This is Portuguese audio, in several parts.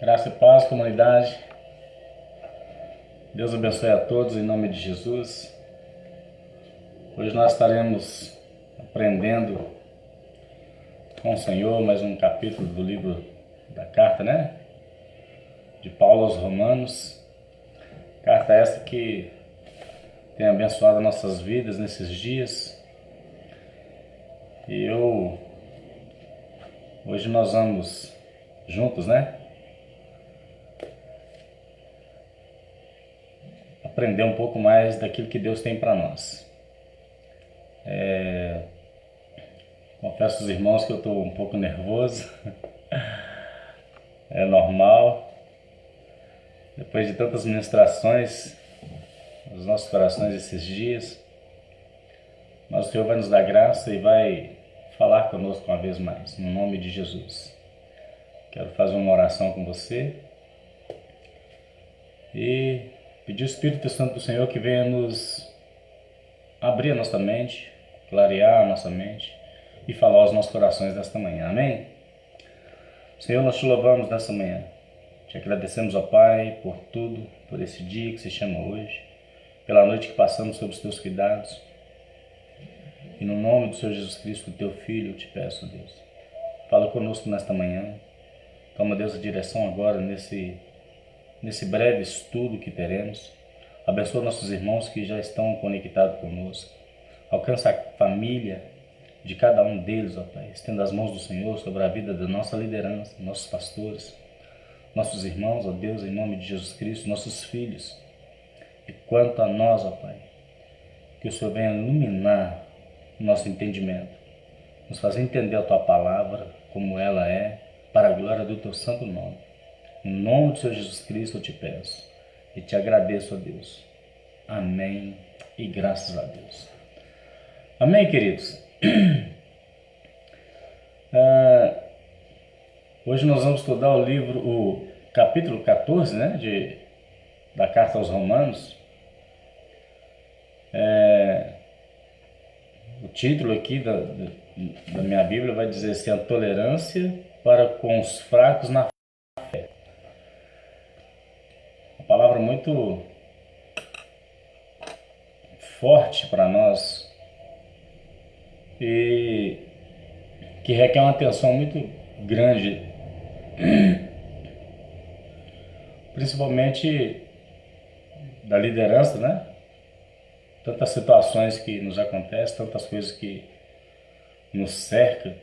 Graça e paz, comunidade. Deus abençoe a todos em nome de Jesus. Hoje nós estaremos aprendendo com o Senhor mais um capítulo do livro da carta, né? De Paulo aos Romanos. Carta essa que tem abençoado nossas vidas nesses dias. E hoje nós vamos juntos, né? Aprender um pouco mais daquilo que Deus tem para nós. Confesso aos irmãos que eu estou um pouco nervoso. É normal. Depois de tantas ministrações nos nossos corações esses dias, mas o Senhor vai nos dar graça e vai falar conosco uma vez mais, no nome de Jesus. Quero fazer uma oração com você e pedir o Espírito Santo do Senhor que venha nos abrir a nossa mente, clarear a nossa mente e falar aos nossos corações nesta manhã. Amém? Senhor, nós te louvamos nessa manhã. Te agradecemos, ó Pai, por tudo, por esse dia que se chama hoje, pela noite que passamos sob os teus cuidados. E no nome do Senhor Jesus Cristo, teu Filho, eu te peço, Deus, fala conosco nesta manhã. Toma, Deus, a direção agora nesse breve estudo que teremos. Abençoa nossos irmãos que já estão conectados conosco. Alcança a família de cada um deles, ó Pai. Estenda as mãos do Senhor sobre a vida da nossa liderança, nossos pastores, nossos irmãos, ó Deus, em nome de Jesus Cristo, nossos filhos. E quanto a nós, ó Pai, que o Senhor venha iluminar o nosso entendimento, nos fazer entender a Tua palavra como ela é, para a glória do Teu santo nome. Em nome do Senhor Jesus Cristo eu te peço e te agradeço, ó Deus. Amém e graças a Deus. Amém, queridos? Hoje nós vamos estudar o capítulo 14, né, da carta aos Romanos. O título aqui da minha Bíblia vai dizer assim: a tolerância para com os fracos na fé. Uma palavra muito forte para nós e que requer uma atenção muito grande, principalmente da liderança, né? Tantas situações que nos acontecem, tantas coisas que nos cercam,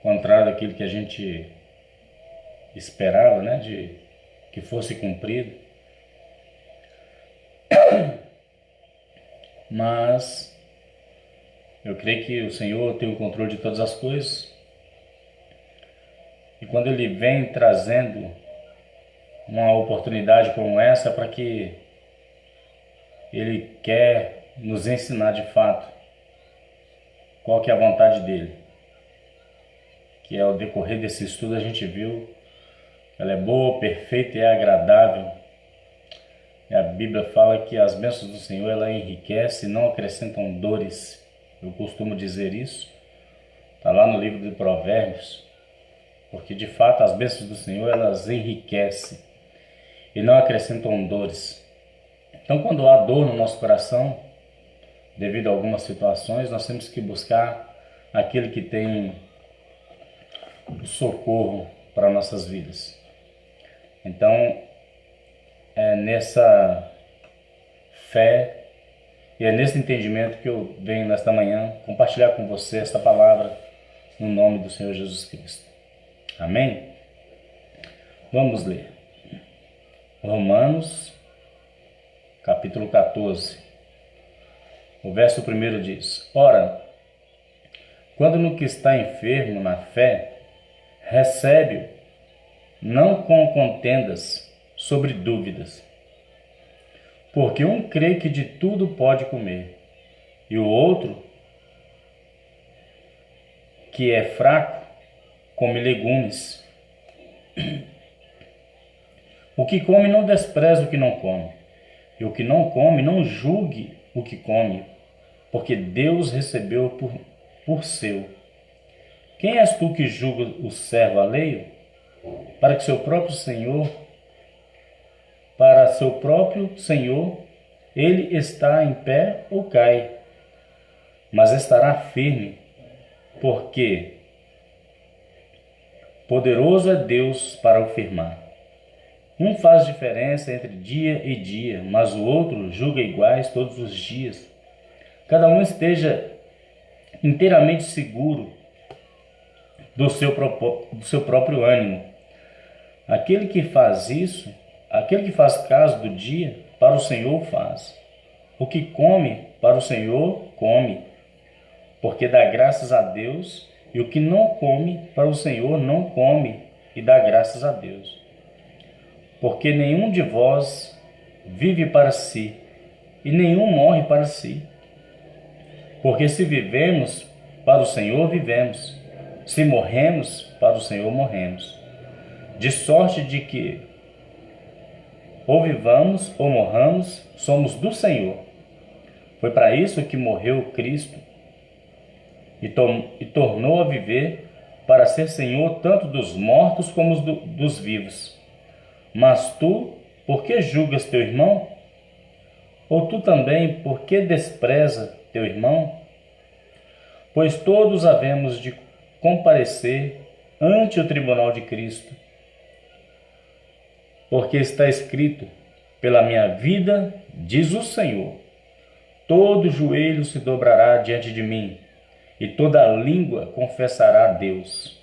contrário daquilo que a gente esperava, né? De que fosse cumprido. Mas eu creio que o Senhor tem o controle de todas as coisas. E quando Ele vem trazendo uma oportunidade como essa, para que Ele quer nos ensinar de fato qual que é a vontade dEle. Que ao decorrer desse estudo a gente viu que ela é boa, perfeita e agradável. E a Bíblia fala que as bênçãos do Senhor ela enriquece e não acrescentam dores. Eu costumo dizer isso. Está lá no livro de Provérbios. Porque de fato as bênçãos do Senhor elas enriquecem e não acrescentam dores. Então quando há dor no nosso coração, devido a algumas situações, nós temos que buscar aquele que tem o socorro para nossas vidas. Então é nessa fé e é nesse entendimento que eu venho nesta manhã compartilhar com você esta palavra no nome do Senhor Jesus Cristo. Amém? Vamos ler. Romanos, capítulo 14. O verso 1 diz: Ora, quando no que está enfermo na fé, recebe-o, não com contendas sobre dúvidas. Porque um crê que de tudo pode comer, e o outro, que é fraco, come legumes. O que come não despreza o que não come, e o que não come não julgue o que come, porque Deus recebeu por seu. Quem és tu que julga o servo alheio, para que para seu próprio Senhor, ele está em pé ou cai, mas estará firme, porque poderoso é Deus para o firmar. Um faz diferença entre dia e dia, mas o outro julga iguais todos os dias. Cada um esteja inteiramente seguro do seu próprio ânimo. Aquele que faz caso do dia, para o Senhor faz. O que come, para o Senhor come, porque dá graças a Deus, e o que não come, para o Senhor não come, e dá graças a Deus. Porque nenhum de vós vive para si, e nenhum morre para si. Porque se vivemos, para o Senhor vivemos, se morremos, para o Senhor morremos. De sorte de que, ou vivamos ou morramos, somos do Senhor. Foi para isso que morreu Cristo e tornou a viver, para ser Senhor tanto dos mortos como dos vivos. Mas tu, por que julgas teu irmão? Ou tu também, por que despreza teu irmão? Pois todos havemos de comparecer ante o tribunal de Cristo. Porque está escrito: pela minha vida, diz o Senhor, todo joelho se dobrará diante de mim, e toda língua confessará a Deus.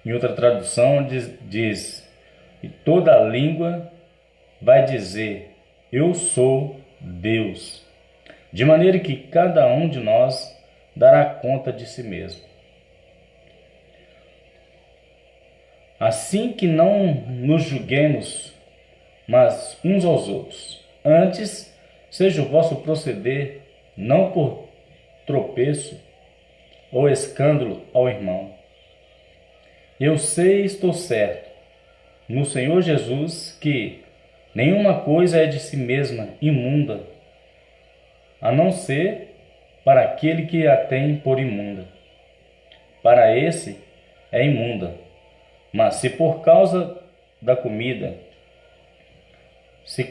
Em outra tradução diz: e toda língua vai dizer: eu sou Deus. De maneira que cada um de nós dará conta de si mesmo. Assim que não nos julguemos, mas uns aos outros. Antes, seja o vosso proceder não por tropeço ou escândalo ao irmão. Eu sei e estou certo, no Senhor Jesus, que nenhuma coisa é de si mesma imunda, a não ser para aquele que a tem por imunda. Para esse é imunda. Mas se por causa da comida se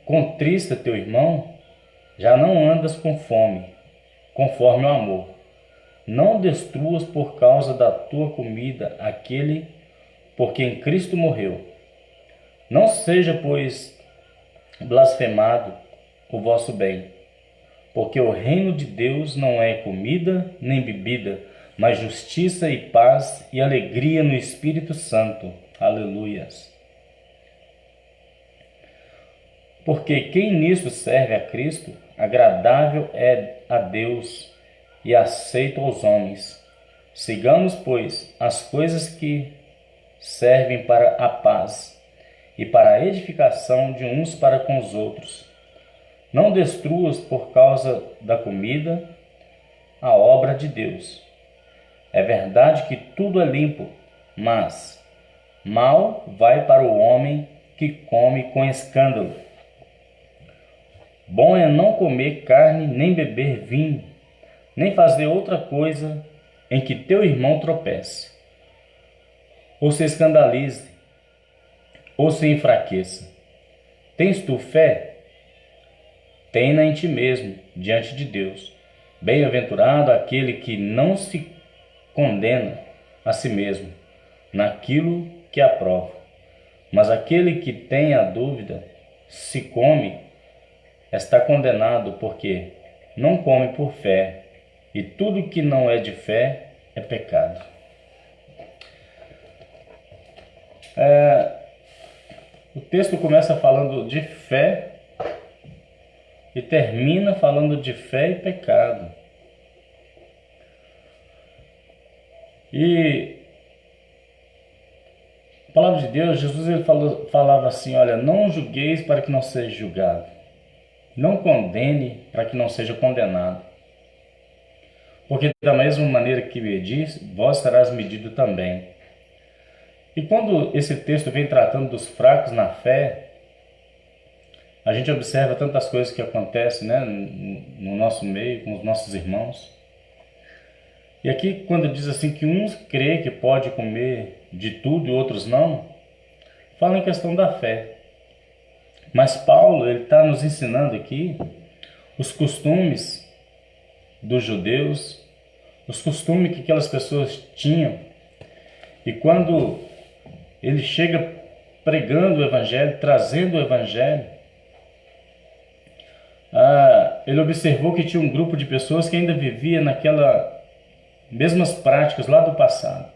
contrista teu irmão, já não andas com fome, conforme o amor. Não destruas por causa da tua comida aquele por quem Cristo morreu. Não seja, pois, blasfemado o vosso bem, porque o reino de Deus não é comida nem bebida, mas justiça e paz e alegria no Espírito Santo. Aleluias. Porque quem nisso serve a Cristo, agradável é a Deus e aceito aos homens. Sigamos, pois, as coisas que servem para a paz e para a edificação de uns para com os outros. Não destruas por causa da comida a obra de Deus. É verdade que tudo é limpo, mas mal vai para o homem que come com escândalo. Bom é não comer carne, nem beber vinho, nem fazer outra coisa em que teu irmão tropece, ou se escandalize, ou se enfraqueça. Tens tu fé? Tem-na em ti mesmo, diante de Deus. Bem-aventurado aquele que não se condena a si mesmo naquilo que aprova. Mas aquele que tem a dúvida, se come, está condenado, porque não come por fé, e tudo que não é de fé é pecado. O texto começa falando de fé e termina falando de fé e pecado. E a palavra de Deus, Jesus ele falava assim, olha, não julgueis para que não seja julgado. Não condene para que não seja condenado. Porque da mesma maneira que medis, vós serás medido também. E quando esse texto vem tratando dos fracos na fé, a gente observa tantas coisas que acontecem, né, no nosso meio, com os nossos irmãos. E aqui quando diz assim que uns crê que pode comer de tudo e outros não, fala em questão da fé. Mas Paulo ele está nos ensinando aqui os costumes dos judeus, os costumes que aquelas pessoas tinham. E quando ele chega pregando o Evangelho, trazendo o Evangelho, ele observou que tinha um grupo de pessoas que ainda vivia naquelas mesmas práticas lá do passado,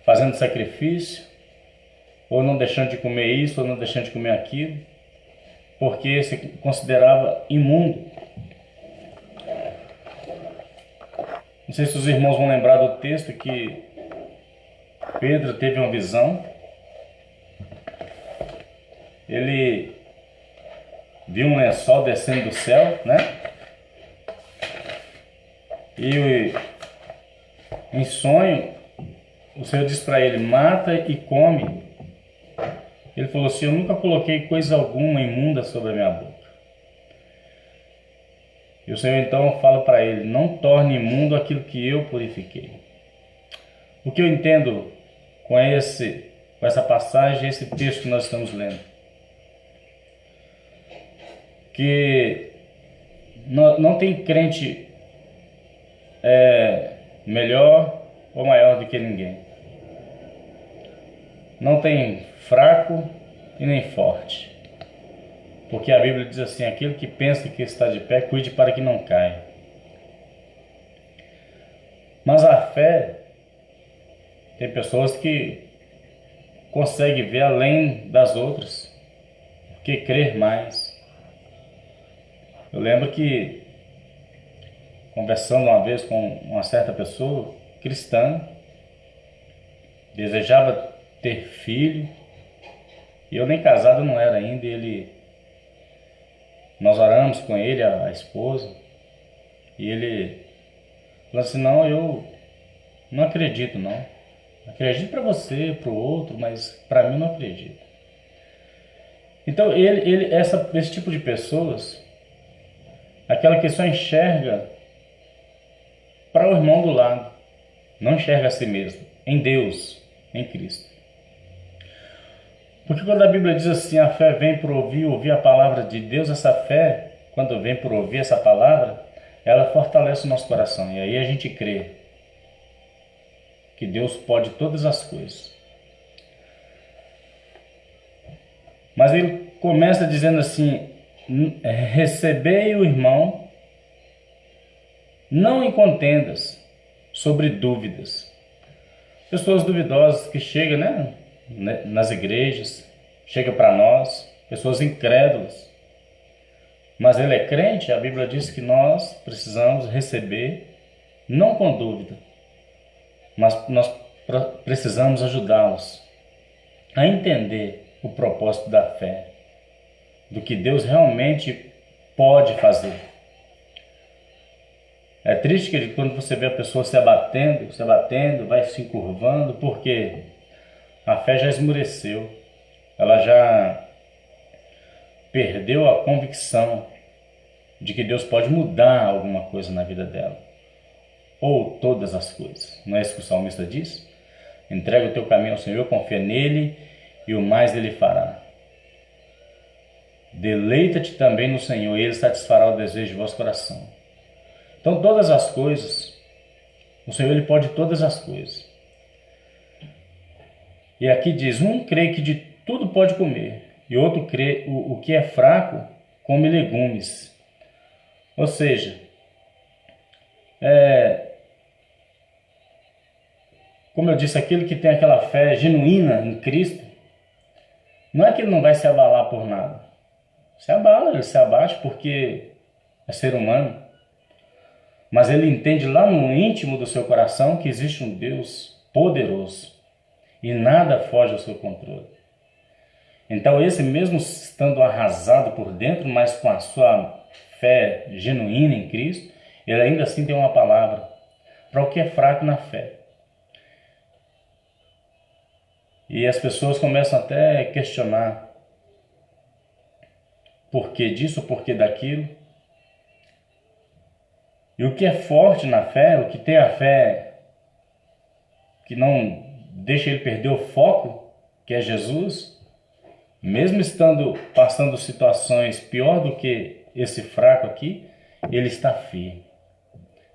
fazendo sacrifício, ou não deixando de comer isso, ou não deixando de comer aquilo, porque se considerava imundo. Não sei se os irmãos vão lembrar do texto que Pedro teve uma visão. Ele viu um lençol descendo do céu, né? E em sonho, o Senhor disse para ele, mata e come. Ele falou assim, eu nunca coloquei coisa alguma imunda sobre a minha boca. E o Senhor então fala para ele, não torne imundo aquilo que eu purifiquei. O que eu entendo com essa passagem, esse texto que nós estamos lendo? Que não tem crente melhor ou maior do que ninguém. Não tem fraco e nem forte. Porque a Bíblia diz assim, aquele que pensa que está de pé, cuide para que não caia. Mas a fé, tem pessoas que conseguem ver além das outras, que crer mais. Eu lembro que, conversando uma vez com uma certa pessoa, cristã, desejava ter filho, e eu nem casado não era ainda, nós oramos com ele, a esposa, e ele falou assim, não, eu não acredito não. Acredito para você, para o outro, mas para mim não acredito. Então esse tipo de pessoas, aquela que só enxerga para o irmão do lado, não enxerga a si mesmo, em Deus, em Cristo. Porque quando a Bíblia diz assim, a fé vem por ouvir a palavra de Deus, essa fé, quando vem por ouvir essa palavra, ela fortalece o nosso coração. E aí a gente crê que Deus pode todas as coisas. Mas ele começa dizendo assim, recebei o irmão, não em contendas sobre dúvidas. Pessoas duvidosas que chegam, né, nas igrejas, chegam para nós, pessoas incrédulas. Mas ele é crente, a Bíblia diz que nós precisamos receber, não com dúvida, mas nós precisamos ajudá-los a entender o propósito da fé, do que Deus realmente pode fazer. É triste que quando você vê a pessoa se abatendo, vai se encurvando, porque a fé já esmureceu, ela já perdeu a convicção de que Deus pode mudar alguma coisa na vida dela, ou todas as coisas. Não é isso que o salmista diz? Entrega o teu caminho ao Senhor, confia nele e o mais ele fará. Deleita-te também no Senhor e ele satisfará o desejo de vosso coração. Então todas as coisas, o Senhor ele pode todas as coisas. E aqui diz, um crê que de tudo pode comer, e outro crê o que é fraco come legumes. Ou seja, como eu disse, aquele que tem aquela fé genuína em Cristo, não é que ele não vai se abalar por nada. se abala, ele se abate porque é ser humano. Mas ele entende lá no íntimo do seu coração que existe um Deus poderoso e nada foge ao seu controle. Então esse mesmo estando arrasado por dentro, mas com a sua fé genuína em Cristo, ele ainda assim tem uma palavra para o que é fraco na fé. E as pessoas começam até a questionar por que disso, por que daquilo. E o que é forte na fé, o que tem a fé que não deixa ele perder o foco, que é Jesus, mesmo passando situações pior do que esse fraco aqui, ele está firme.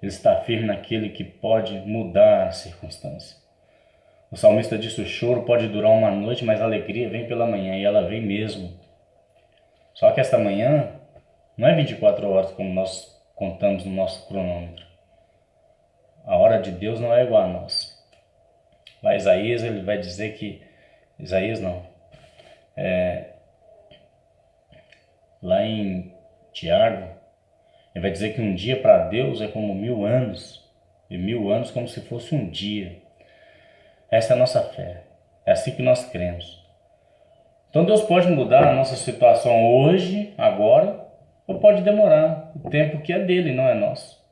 Ele está firme naquele que pode mudar a circunstância. O salmista disse: o choro pode durar uma noite, mas a alegria vem pela manhã, e ela vem mesmo. Só que esta manhã não é 24 horas como nós contamos no nosso cronômetro. A hora de Deus não é igual a nós. Lá Isaías, ele vai dizer que... Isaías não. Lá em Tiago, ele vai dizer que um dia para Deus é como 1000 anos. E 1000 anos como se fosse um dia. Essa é a nossa fé. É assim que nós cremos. Então Deus pode mudar a nossa situação hoje, agora, ou pode demorar. O tempo que é dele, não é nosso.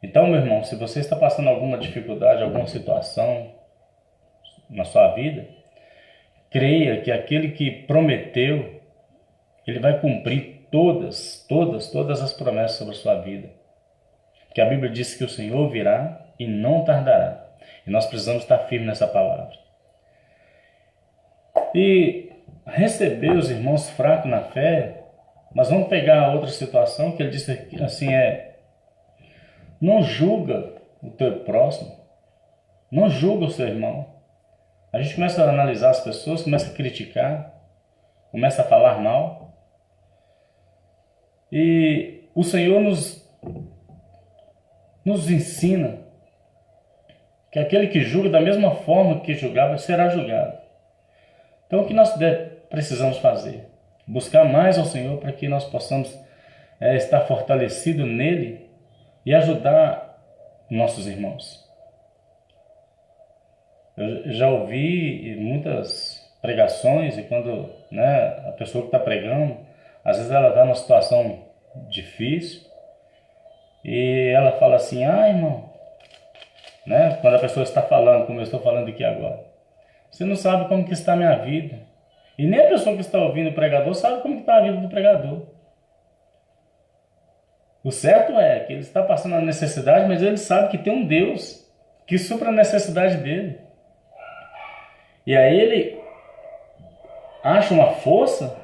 Então, meu irmão, se você está passando alguma dificuldade, alguma situação na sua vida, creia que aquele que prometeu, ele vai cumprir todas as promessas sobre a sua vida. Porque a Bíblia diz que o Senhor virá e não tardará. E nós precisamos estar firmes nessa palavra. E receber os irmãos fracos na fé, mas vamos pegar outra situação que ele disse assim, não julga o teu próximo, não julga o seu irmão. A gente começa a analisar as pessoas, começa a criticar, começa a falar mal. E o Senhor nos ensina que aquele que julga da mesma forma que julgava será julgado. Então o que nós precisamos fazer? Buscar mais ao Senhor para que nós possamos estar fortalecidos nele e ajudar nossos irmãos. Eu já ouvi muitas pregações e quando a pessoa que está pregando, às vezes ela está numa situação difícil e ela fala assim: irmão, quando a pessoa está falando, como eu estou falando aqui agora, você não sabe como que está a minha vida. E nem a pessoa que está ouvindo o pregador sabe como que está a vida do pregador. O certo é que ele está passando a necessidade, mas ele sabe que tem um Deus que supra a necessidade dele. E aí ele acha uma força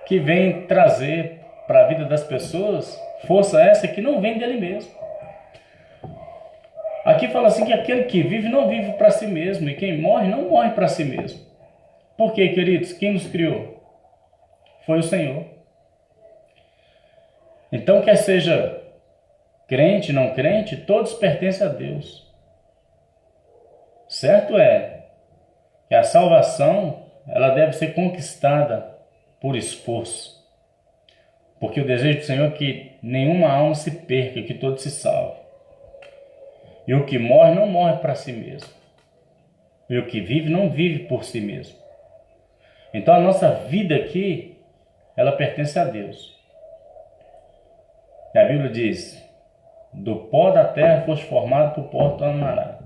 que vem trazer para a vida das pessoas, força essa que não vem dele mesmo. Aqui fala assim que aquele que vive não vive para si mesmo, e quem morre não morre para si mesmo. Por quê, queridos? Quem nos criou? Foi o Senhor. Então, quer seja crente, não crente, todos pertencem a Deus. Certo é que a salvação, ela deve ser conquistada por esforço. Porque o desejo do Senhor é que nenhuma alma se perca, que todos se salvem. E o que morre não morre para si mesmo. E o que vive não vive por si mesmo. Então a nossa vida aqui, ela pertence a Deus. E a Bíblia diz: do pó da terra foste formado, por pó tornará.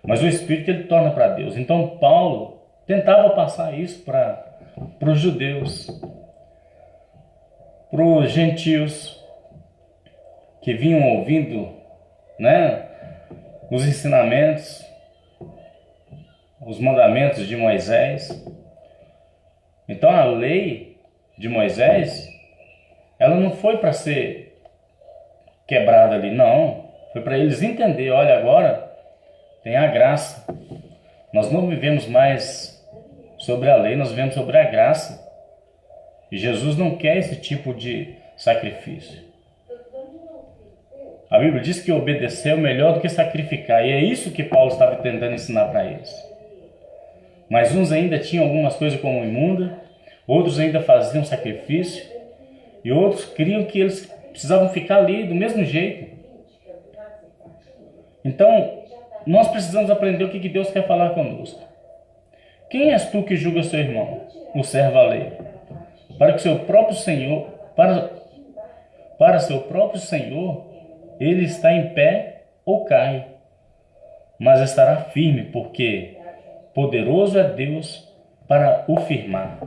Mas o Espírito ele torna para Deus. Então Paulo tentava passar isso para os judeus, para os gentios que vinham ouvindo, os ensinamentos, os mandamentos de Moisés. Então a lei de Moisés, ela não foi para ser quebrada ali, não. Foi para eles entenderem: olha, agora tem a graça. Nós não vivemos mais sobre a lei, nós vivemos sobre a graça. E Jesus não quer esse tipo de sacrifício. A Bíblia diz que obedecer é melhor do que sacrificar. E é isso que Paulo estava tentando ensinar para eles. Mas uns ainda tinham algumas coisas como imunda, Outros ainda faziam sacrifício e outros criam que eles precisavam ficar ali do mesmo jeito. Então, nós precisamos aprender o que Deus quer falar conosco. Quem és tu que julga seu irmão, o servo alheio? Para que seu próprio Senhor, para seu próprio Senhor, ele está em pé ou cai, mas estará firme, porque poderoso é Deus para o firmar.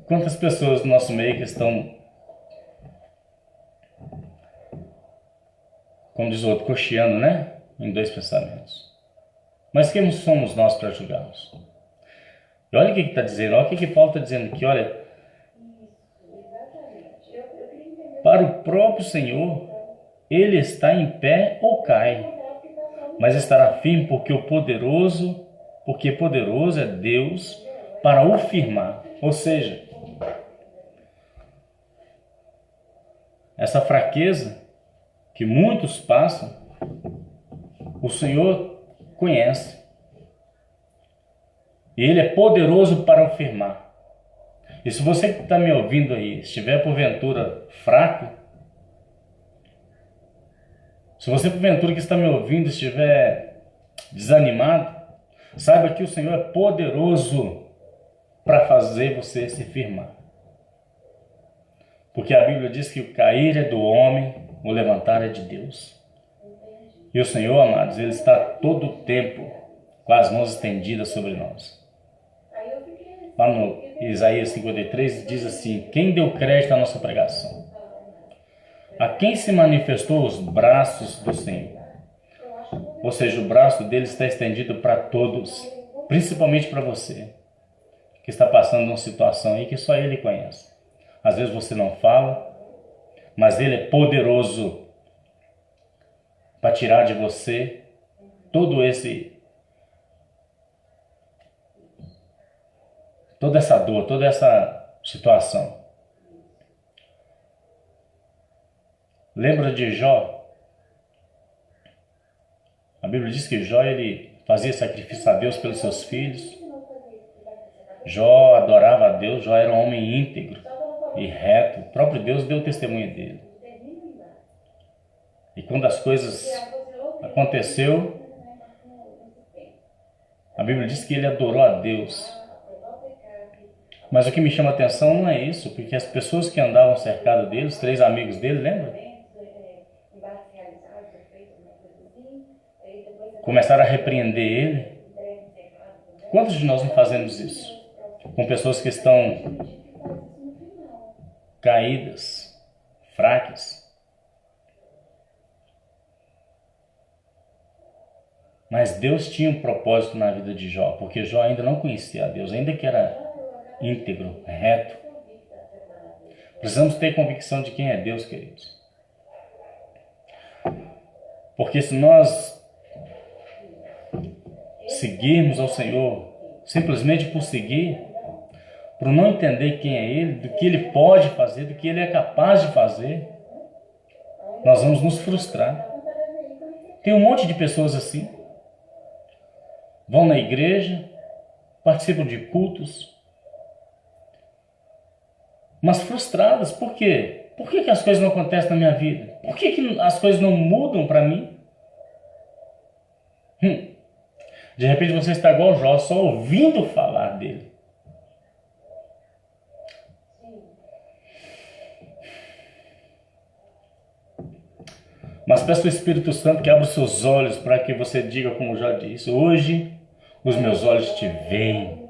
Quantas pessoas do nosso meio que estão, como diz o outro, cocheando, né? Em dois pensamentos. Mas quem somos nós para julgá-los? E olha o que está dizendo, olha o que Paulo está dizendo aqui, olha. Para o próprio Senhor, ele está em pé ou cai, mas estará firme, porque poderoso é Deus para o firmar. Ou seja, essa fraqueza que muitos passam, o Senhor conhece. E Ele é poderoso para o firmar. E se você que está me ouvindo aí, estiver porventura fraco, se você porventura que está me ouvindo estiver desanimado, saiba que o Senhor é poderoso para fazer você se firmar. Porque a Bíblia diz que o cair é do homem, o levantar é de Deus. E o Senhor, amados, Ele está todo o tempo com as mãos estendidas sobre nós. Lá no Isaías 53 diz assim: quem deu crédito à nossa pregação? A quem se manifestou os braços do Senhor? Ou seja, o braço dele está estendido para todos, principalmente para você, que está passando uma situação aí que só Ele conhece. Às vezes você não fala, mas Ele é poderoso para tirar de você toda essa dor, toda essa situação. Lembra de Jó? A Bíblia diz que Jó ele fazia sacrifício a Deus pelos seus filhos. Jó adorava a Deus, Jó era um homem íntegro e reto. O próprio Deus deu testemunho dele. E quando as coisas aconteceu, a Bíblia diz que ele adorou a Deus. Mas o que me chama a atenção não é isso, porque as pessoas que andavam cercadas dele, os 3 amigos dele, lembra? Começaram a repreender ele. Quantos de nós não fazemos isso? Com pessoas que estão caídas, fracas. Mas Deus tinha um propósito na vida de Jó, porque Jó ainda não conhecia a Deus, ainda que era íntegro, reto. Precisamos ter convicção de quem é Deus, queridos. Porque se nós seguirmos ao Senhor simplesmente por seguir, por não entender quem é Ele, do que Ele pode fazer, do que Ele é capaz de fazer, nós vamos nos frustrar. Tem um monte de pessoas assim. Vão na igreja, participam de cultos, mas frustradas. Por quê? Por que as coisas não acontecem na minha vida? Por que as coisas não mudam para mim? De repente você está igual Jó, só ouvindo falar dele. Mas peço ao Espírito Santo que abra os seus olhos para que você diga, como já disse: hoje os meus olhos te veem.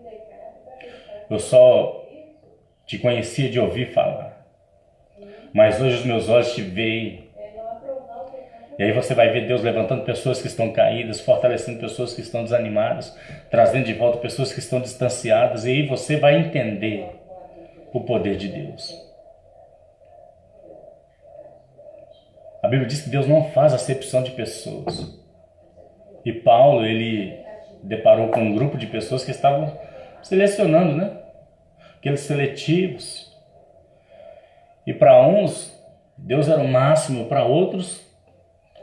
Eu só te conhecia de ouvir falar, mas hoje os meus olhos te veem. E aí você vai ver Deus levantando pessoas que estão caídas, fortalecendo pessoas que estão desanimadas, trazendo de volta pessoas que estão distanciadas, e aí você vai entender o poder de Deus. A Bíblia diz que Deus não faz acepção de pessoas. E Paulo, ele deparou com um grupo de pessoas que estavam selecionando, né? Aqueles seletivos. E para uns, Deus era o máximo, para outros,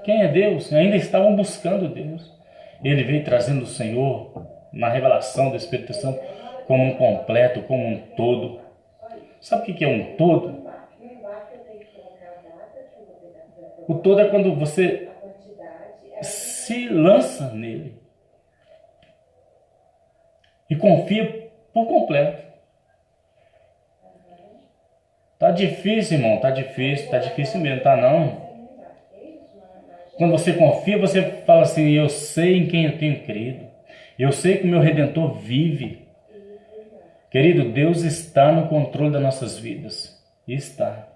quem é Deus? Ainda estavam buscando Deus. Ele veio trazendo o Senhor na revelação do Espírito Santo como um completo, como um todo. Sabe o que é um todo? O todo é quando você se lança nele e confia por completo. Tá difícil, irmão, tá difícil mesmo, tá não? Quando você confia, você fala assim, eu sei em quem eu tenho crido. Eu sei que o meu Redentor vive. Querido, Deus está no controle das nossas vidas. Está.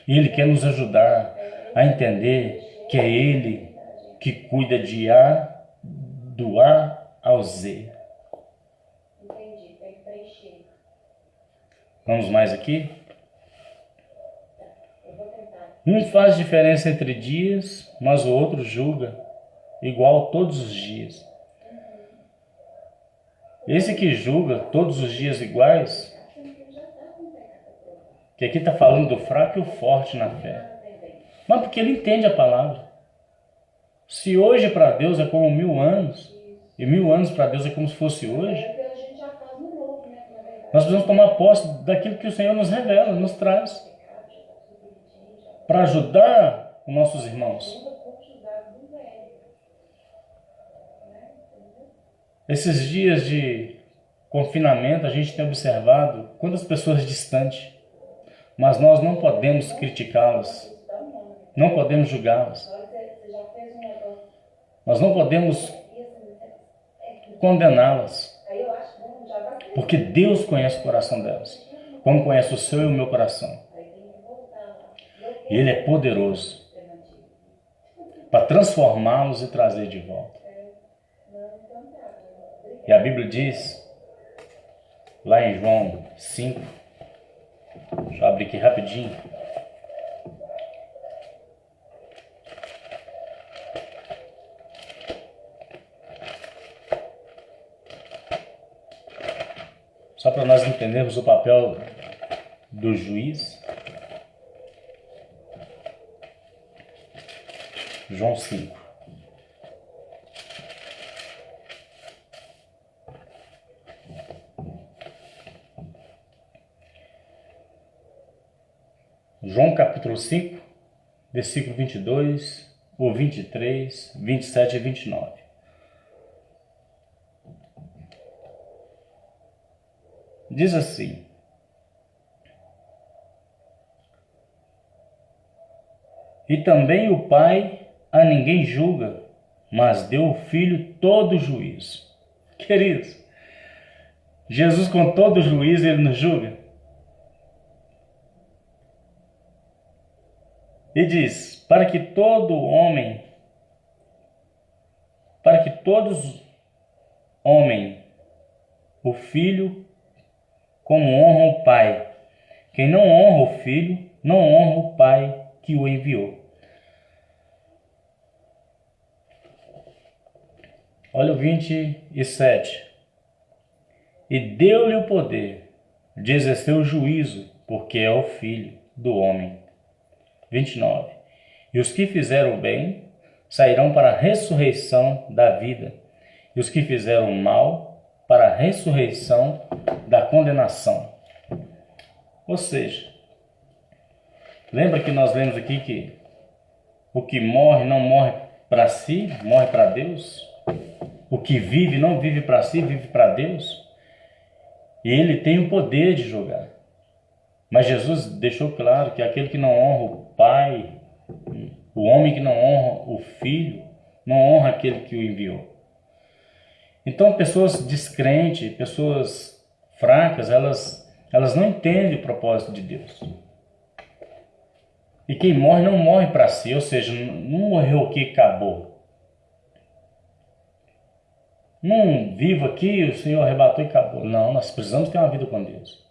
E Ele quer nos ajudar a entender que é Ele que cuida de A, do A ao Z. Vamos mais aqui? Um faz diferença entre dias, mas o outro julga igual todos os dias. Esse que julga todos os dias iguais, que aqui está falando do fraco e o forte na fé. Mas porque ele entende a palavra. Se hoje para Deus é como 1000 anos, e 1000 anos para Deus é como se fosse hoje, nós precisamos tomar posse daquilo que o Senhor nos revela, nos traz, para ajudar os nossos irmãos. Esses dias de confinamento, a gente tem observado quantas pessoas distantes, mas nós não podemos criticá-las, não podemos julgá-las, nós não podemos condená-las, porque Deus conhece o coração delas, como conhece o seu e o meu coração. E Ele é poderoso para transformá-los e trazer de volta. E a Bíblia diz, lá em João 5, deixa eu abrir aqui rapidinho. Só para nós entendermos o papel do juiz. João 5. João capítulo 5, versículo 22, ou 23, 27 e 29. Diz assim: E também o Pai a ninguém julga, mas deu ao Filho todo o juízo. Queridos, Jesus com todo o juízo, Ele nos julga. E diz, para que todos honrem o Filho como honram o Pai. Quem não honra o Filho, não honra o Pai que o enviou. Olha o 27. E deu-lhe o poder de exercer o juízo, porque é o Filho do homem. 29. E os que fizeram o bem sairão para a ressurreição da vida, e os que fizeram o mal para a ressurreição da condenação. Ou seja, lembra que nós lemos aqui que o que morre não morre para si, morre para Deus? O que vive não vive para si, vive para Deus? E Ele tem o poder de julgar. Mas Jesus deixou claro que aquele que não honra o Pai, o homem que não honra o Filho, não honra aquele que o enviou. Então, pessoas descrentes, pessoas fracas, elas não entendem o propósito de Deus. E quem morre não morre para si, ou seja, não morreu aqui e acabou. Não vivo aqui, o Senhor arrebatou e acabou. Não, nós precisamos ter uma vida com Deus.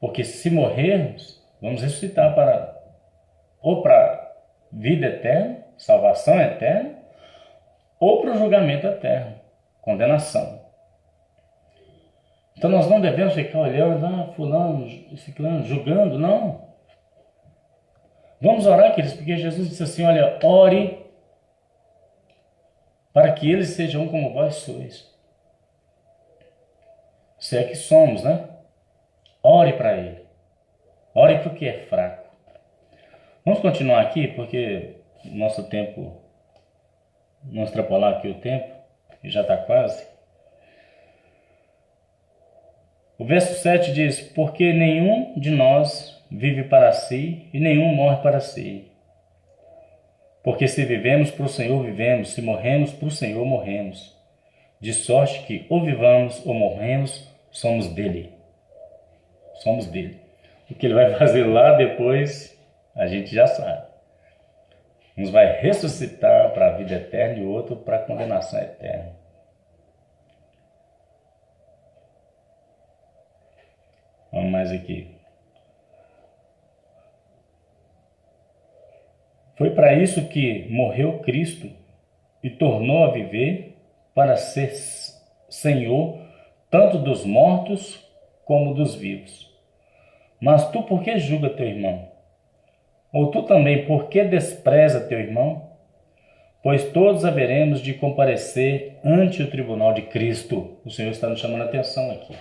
Porque se morrermos, vamos ressuscitar ou para vida eterna, salvação eterna, ou para o julgamento eterno, condenação. Então nós não devemos ficar olhando, fulano, ciclano, julgando, não. Vamos orar, queridos, porque Jesus disse assim, olha, ore para que eles sejam como vós sois. Se é que somos, né? Ore para ele. Ore para o que é fraco. Vamos continuar aqui, porque nosso tempo, vamos extrapolar aqui o tempo, e já está quase. O verso 7 diz: porque nenhum de nós vive para si, e nenhum morre para si. Porque se vivemos para o Senhor, vivemos, se morremos para o Senhor, morremos. De sorte que ou vivamos ou morremos, somos dele. Somos dele. O que ele vai fazer lá depois, a gente já sabe. Uns vai ressuscitar para a vida eterna e o outro para a condenação eterna. Vamos mais aqui. Foi para isso que morreu Cristo e tornou a viver para ser Senhor tanto dos mortos como dos vivos. Mas tu por que julga teu irmão? Ou tu também por que despreza teu irmão? Pois todos haveremos de comparecer ante o tribunal de Cristo. O Senhor está nos chamando a atenção aqui.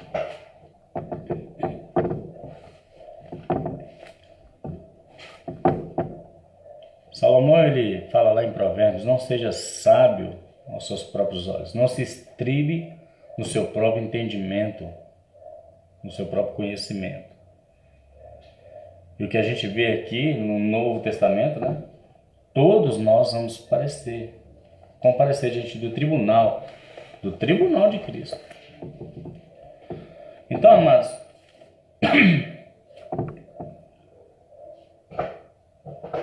Salomão, ele fala lá em Provérbios: não seja sábio aos seus próprios olhos, não se estribe no seu próprio entendimento, no seu próprio conhecimento. E o que a gente vê aqui no Novo Testamento, né? Todos nós vamos comparecer diante do tribunal de Cristo. Então, amados,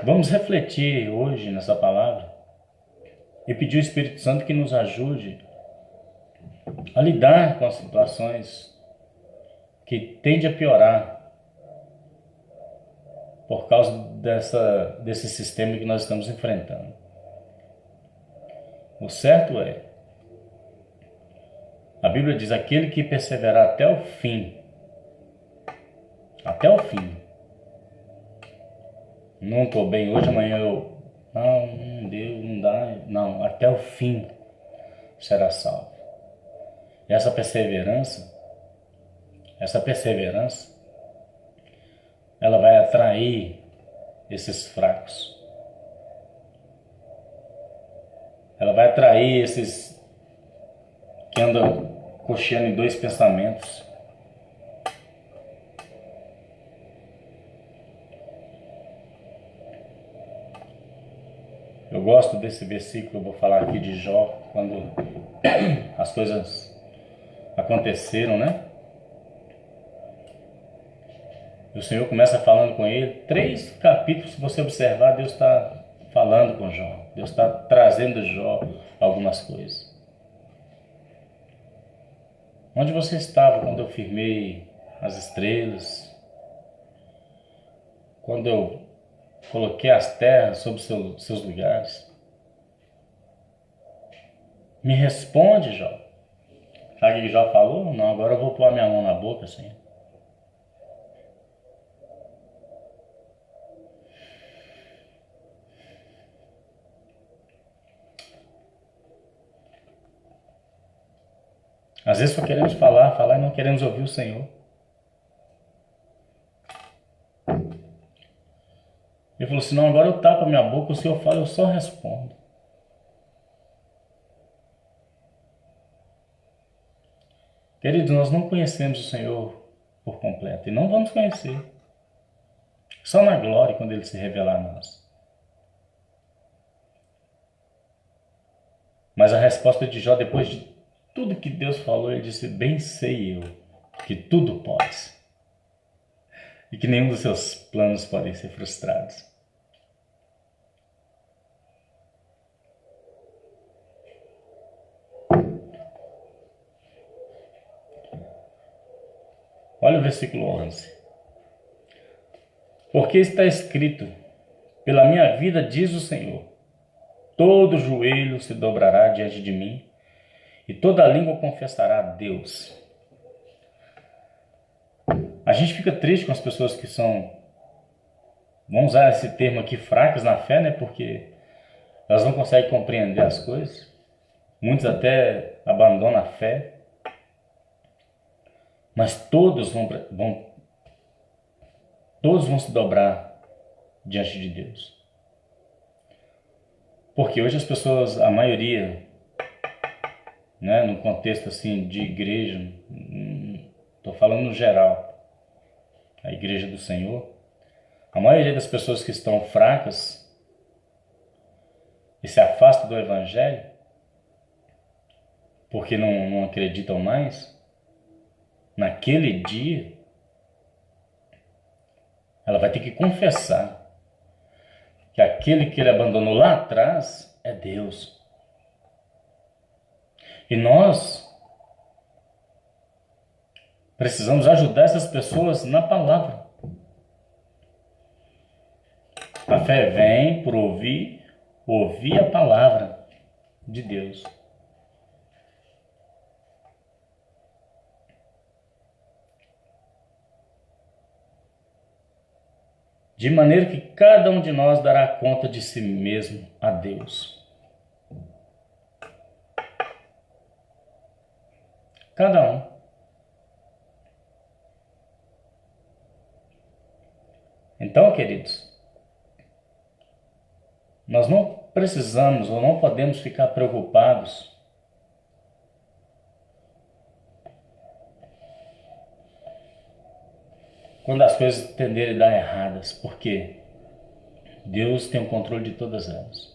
vamos refletir hoje nessa palavra e pedir ao Espírito Santo que nos ajude a lidar com as situações que tendem a piorar por causa desse sistema que nós estamos enfrentando. O certo é, a Bíblia diz: aquele que perseverar até o fim, não estou bem hoje, amanhã não deu, não dá, não, até o fim será salvo. E essa perseverança, ela vai atrair esses fracos. Ela vai atrair esses que andam cocheando em dois pensamentos. Eu gosto desse versículo, eu vou falar aqui de Jó, quando as coisas aconteceram, né? E o Senhor começa falando com ele. 3 capítulos, se você observar, Deus está falando com Jó. Deus está trazendo a Jó algumas coisas. Onde você estava quando eu firmei as estrelas? Quando eu coloquei as terras sobre seus lugares? Me responde, Jó. Sabe o que Jó falou? Não, agora eu vou pôr a minha mão na boca, Senhor. Às vezes só queremos falar e não queremos ouvir o Senhor. Ele falou assim: não, agora eu tapo a minha boca, o Senhor fala, eu só respondo. Queridos, nós não conhecemos o Senhor por completo e não vamos conhecer. Só na glória, quando Ele se revelar a nós. Mas a resposta de Jó, depois de tudo que Deus falou, ele disse: bem sei eu que tudo podes e que nenhum dos seus planos podem ser frustrados. Olha o versículo 11. Porque está escrito: pela minha vida, diz o Senhor, todo joelho se dobrará diante de mim e toda língua confessará a Deus. A gente fica triste com as pessoas que são, vamos usar esse termo aqui, fracas na fé, né? Porque elas não conseguem compreender as coisas. muitos até abandonam a fé, mas todos vão se dobrar diante de Deus. Porque hoje as pessoas, a maioria, né, no contexto assim de igreja, estou falando no geral, a igreja do Senhor, a maioria das pessoas que estão fracas e se afastam do Evangelho, porque não acreditam mais, naquele dia, ela vai ter que confessar que aquele que ele abandonou lá atrás é Deus. E nós precisamos ajudar essas pessoas na palavra. A fé vem por ouvir a palavra de Deus. De maneira que cada um de nós dará conta de si mesmo a Deus. Cada um. Então, queridos, nós não precisamos ou não podemos ficar preocupados quando as coisas tenderem a dar erradas, porque Deus tem o controle de todas elas.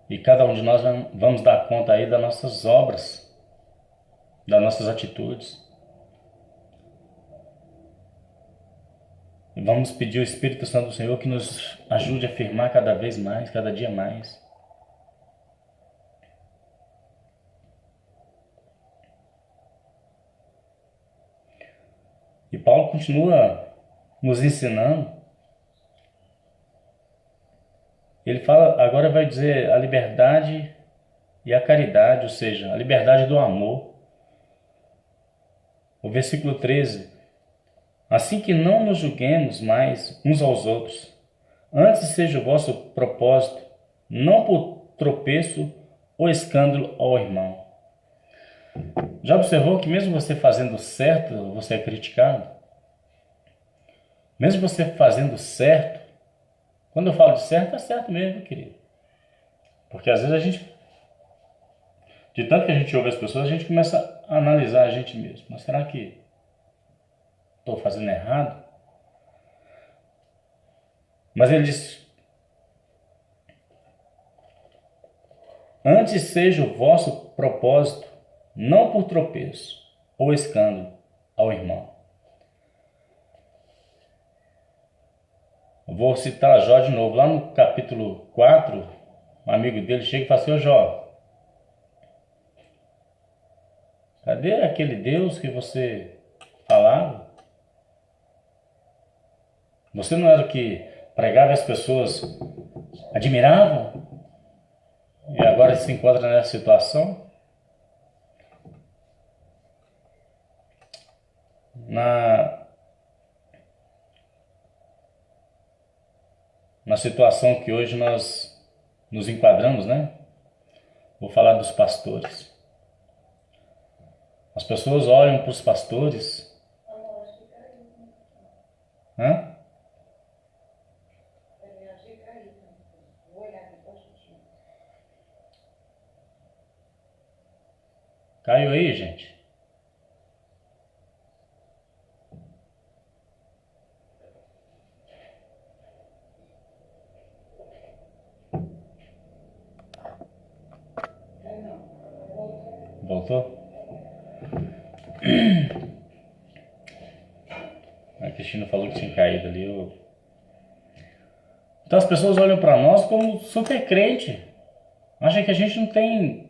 E cada um de nós vamos dar conta aí das nossas obras, das nossas atitudes. E vamos pedir ao Espírito Santo do Senhor que nos ajude a firmar cada vez mais, cada dia mais. E Paulo continua nos ensinando. Ele fala, agora vai dizer a liberdade e a caridade, ou seja, a liberdade do amor. O versículo 13. Assim que não nos julguemos mais uns aos outros, antes seja o vosso propósito, não por tropeço ou escândalo ao irmão. Já observou que mesmo você fazendo certo, você é criticado? Mesmo você fazendo certo, quando eu falo de certo, é certo mesmo, querido. Porque às vezes de tanto que a gente ouve as pessoas, a gente começa a analisar a gente mesmo. Mas será que estou fazendo errado? Mas ele diz, antes seja o vosso propósito, não por tropeço ou escândalo ao irmão. Eu vou citar Jó de novo. Lá no capítulo 4, um amigo dele chega e fala assim, ô Jó, cadê aquele Deus que você falava? Você não era o que pregava e as pessoas admiravam? E agora se encontra nessa situação? Na situação que hoje nós nos enquadramos, né? Vou falar dos pastores. As pessoas olham para os pastores. Hã? Caiu aí, gente? Voltou? A Cristina falou que tinha caído ali. Então as pessoas olham para nós como super crente. Acham que a gente não tem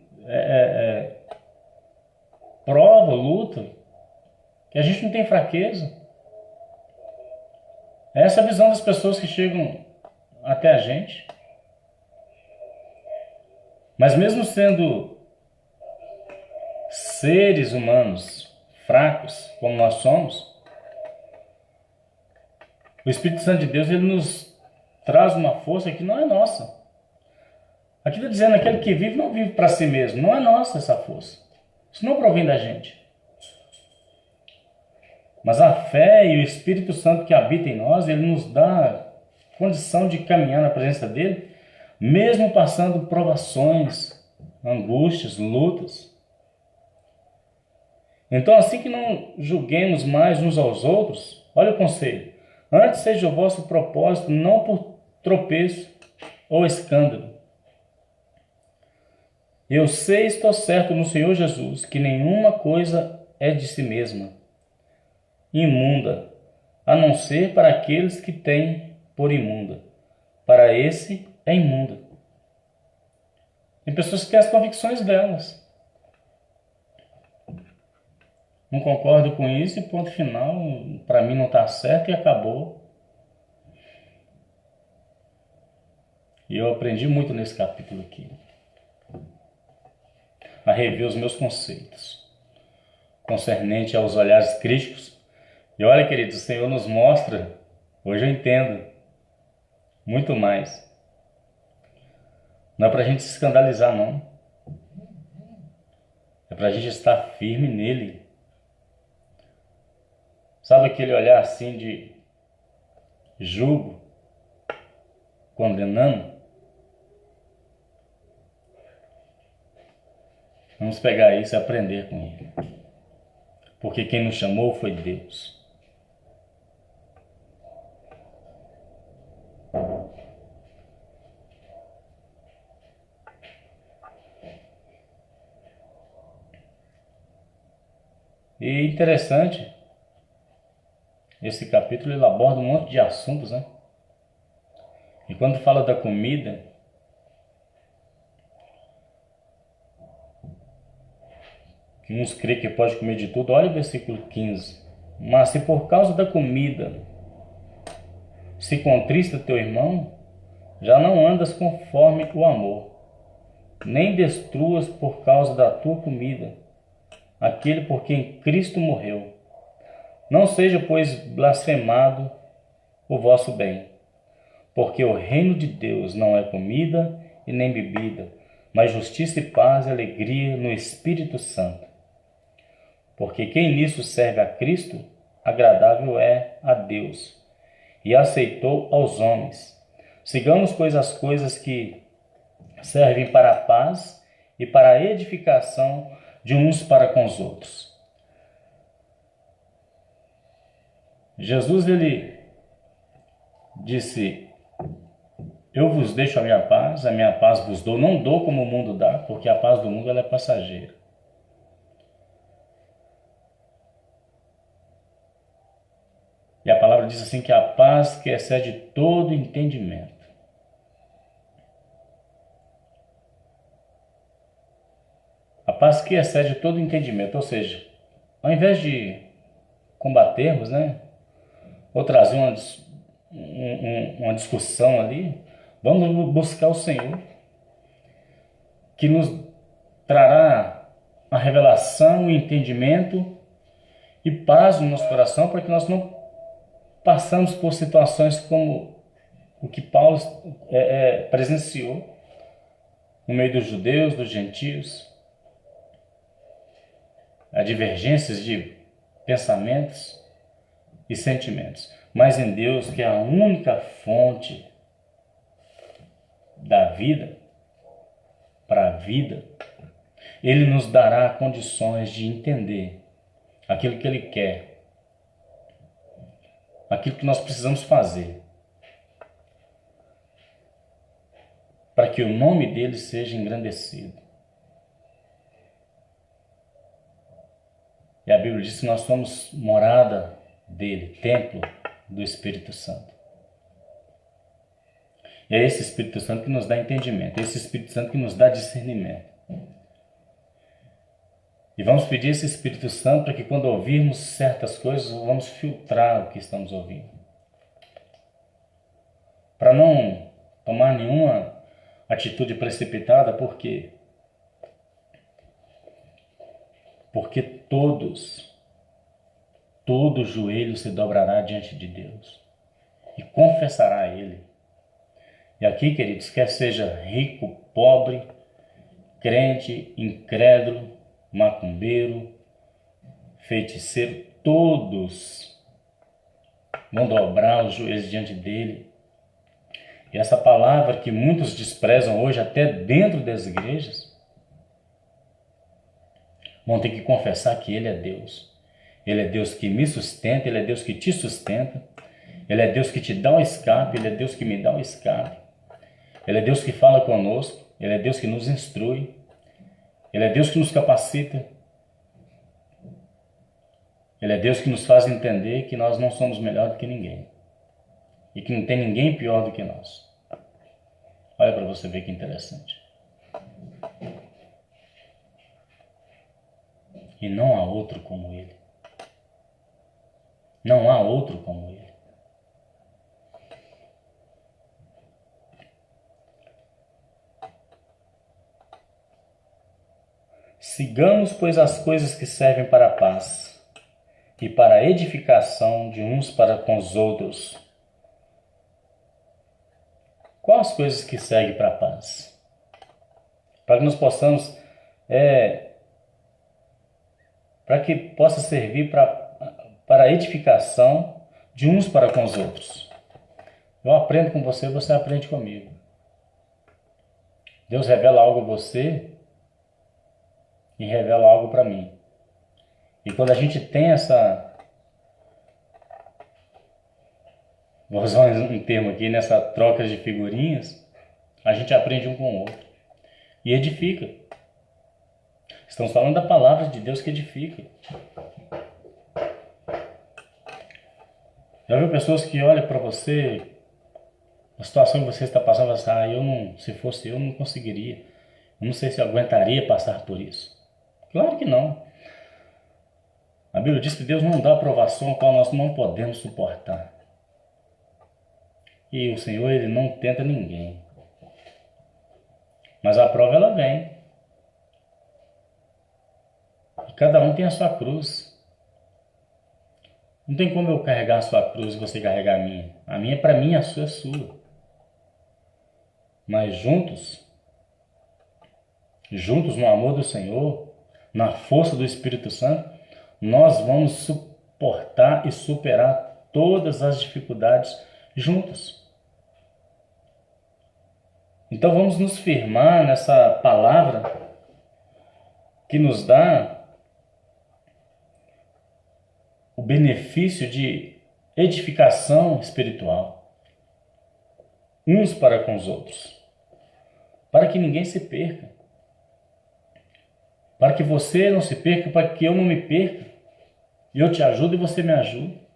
prova, luta. Que a gente não tem fraqueza. É essa a visão das pessoas que chegam até a gente. Mas mesmo sendo seres humanos fracos, como nós somos, o Espírito Santo de Deus ele nos traz uma força que não é nossa. Aqui está dizendo, aquele que vive não vive para si mesmo. Não é nossa essa força. Isso não provém da gente. Mas a fé e o Espírito Santo que habita em nós, ele nos dá condição de caminhar na presença dele, mesmo passando provações, angústias, lutas. Então, assim que não julguemos mais uns aos outros, olha o conselho. Antes seja o vosso propósito não por tropeço ou escândalo. Eu sei e estou certo no Senhor Jesus que nenhuma coisa é de si mesma imunda, a não ser para aqueles que têm por imunda. Para esse é imunda. Tem pessoas que têm as convicções delas. Não concordo com isso e ponto final. Para mim não está certo e acabou. E eu aprendi muito nesse capítulo aqui. A rever os meus conceitos concernente aos olhares críticos. E olha, queridos, o Senhor nos mostra, hoje eu entendo, muito mais. Não é para a gente se escandalizar, não. É para a gente estar firme nele. Sabe aquele olhar assim de julgo, condenando? Vamos pegar isso e aprender com ele. Porque quem nos chamou foi Deus. E interessante, esse capítulo ele aborda um monte de assuntos, né? E quando fala da comida, que uns creem que pode comer de tudo, olha o versículo 15. Mas se por causa da comida se contrista teu irmão, já não andas conforme o amor, nem destruas por causa da tua comida aquele por quem Cristo morreu. Não seja, pois, blasfemado o vosso bem, porque o reino de Deus não é comida e nem bebida, mas justiça e paz e alegria no Espírito Santo. Porque quem nisso serve a Cristo, agradável é a Deus, e aceitou aos homens. Sigamos, pois, as coisas que servem para a paz e para a edificação de uns para com os outros. Jesus, ele disse, eu vos deixo a minha paz vos dou. Não dou como o mundo dá, porque a paz do mundo ela é passageira. E a palavra diz assim que a paz que excede todo entendimento. A paz que excede todo entendimento, ou seja, ao invés de combatermos, né, ou trazer uma discussão ali, vamos buscar o Senhor, que nos trará a revelação, o entendimento e paz no nosso coração, para que nós não passamos por situações como o que Paulo presenciou no meio dos judeus, dos gentios, a divergências de pensamentos e sentimentos, mas em Deus, que é a única fonte da vida, para a vida, Ele nos dará condições de entender aquilo que Ele quer, aquilo que nós precisamos fazer, para que o nome dele seja engrandecido. E a Bíblia diz que nós somos morada dele, templo do Espírito Santo. E é esse Espírito Santo que nos dá entendimento, é esse Espírito Santo que nos dá discernimento. E vamos pedir esse Espírito Santo para que quando ouvirmos certas coisas, vamos filtrar o que estamos ouvindo. Para não tomar nenhuma atitude precipitada, por quê? Porque todo joelho se dobrará diante de Deus e confessará a Ele E aqui, queridos, quer seja rico, pobre, crente, incrédulo, macumbeiro, feiticeiro, todos vão dobrar os joelhos diante dele. E essa palavra que muitos desprezam hoje, até dentro das igrejas, vão ter que confessar que ele é Deus. Ele é Deus que me sustenta, ele é Deus que te sustenta, ele é Deus que te dá um escape, ele é Deus que me dá um escape. Ele é Deus que fala conosco, ele é Deus que nos instrui, ele é Deus que nos capacita, ele é Deus que nos faz entender que nós não somos melhor do que ninguém e que não tem ninguém pior do que nós. Olha para você ver que interessante. E não há outro como ele. Não há outro como ele. Sigamos, pois, as coisas que servem para a paz e para a edificação de uns para com os outros. Quais as coisas que seguem para a paz? Para que nós possamos, para que possa servir para a edificação de uns para com os outros. Eu aprendo com você, você aprende comigo. Deus revela algo a você e revela algo para mim. E quando a gente tem vou usar um termo aqui, nessa troca de figurinhas, a gente aprende um com o outro e edifica. Estamos falando da palavra de Deus que edifica. Já viu pessoas que olham para você, a situação que você está passando, você fala, se fosse eu, não conseguiria. Eu não sei se eu aguentaria passar por isso. Claro que não. A Bíblia diz que Deus não dá aprovação a qual nós não podemos suportar. E o Senhor, ele não tenta ninguém. Mas a prova, ela vem. E cada um tem a sua cruz. Não tem como eu carregar a sua cruz e você carregar a minha. A minha é para mim, a sua é sua. Mas juntos no amor do Senhor, na força do Espírito Santo, nós vamos suportar e superar todas as dificuldades juntos. Então vamos nos firmar nessa palavra que nos dá o benefício de edificação espiritual, uns para com os outros, para que ninguém se perca, para que você não se perca, para que eu não me perca, e eu te ajudo e você me ajuda.